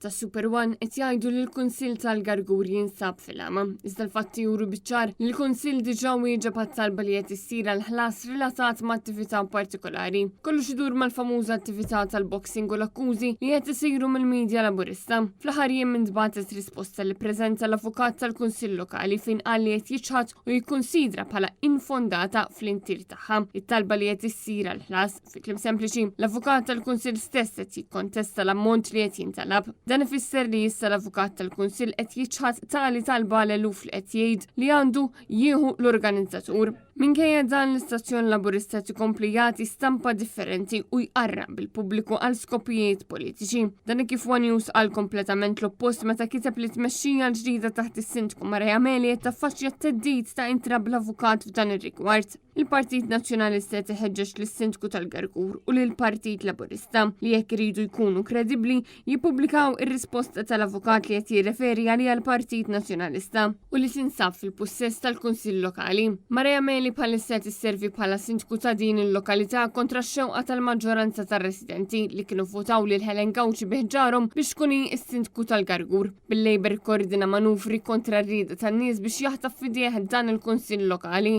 ta' Super One qed jgħidu li l-Kunsill tal-Gargur jinsab fil-għama. Iżda l-fatti juru biċ-ċar li l-Kunsill diġà wieġeb għat-talba li qed issir għall-ħlas relatat ma' attività partikolari. Kollox idur mal-famuża attività tal-boxing u l-akkużi li qed isiru mill-medja laburista. Fl-aħħar jiem intbagħtet risposta li preżenta l-avukat tal-Kunsill Lokali fejn qal li qed jiċħad u jikkunsidra bħala infondata fl-intir tagħha. It-talba li qed issir għall-ħlas fi kliem sempliċi l-avukat tal-Kunsill stess qed jikkontesta l-ammont li qed jintalab. Dan ifisser li issa l-avukat tal-Kunsill qed jiċħad tali talba l-eluf li qed jgħid li għandu jieħu l-organizzatur. Minkejja dan l-istazzjon laburista tikompli jagħti stampa differenti u jqarrab bil-pubbliku għal skopijiet politiċi. Dan kif One News għal kompletament l-oppost meta kiteb li tmexxija l-ġdida taħt is-Sindku Marija Meli qed taffaċċja t-teddid ta' intrab l-avukat f'dan ir-rigward. Il-Partit Nazzjonalista qed iħeġġeġ lis-Sindku tal-Gargur u lill-Partit Laburista li jekk iridu jkunu kredibbli jippubblikaw ir-risposta tal-avukat li qed jirreferi għalija l-Partit Nazzjonalista u li tinsab fil-pussess tal-Kunsill Lokali. Marija Meli bħalissa tisservi bħala sindku ta' din il-lokalità kontra x-xewqa tal-maġġoranza tar-residenti li kienu votaw lil Helen Gawċi biħġarhom biex tkun is-Sindku tal-Gargur. Bil-Labor koordina manuvri kontra r-rieda tan-nies biex jaħtaf fidejh dan il-Kunsill Lokali.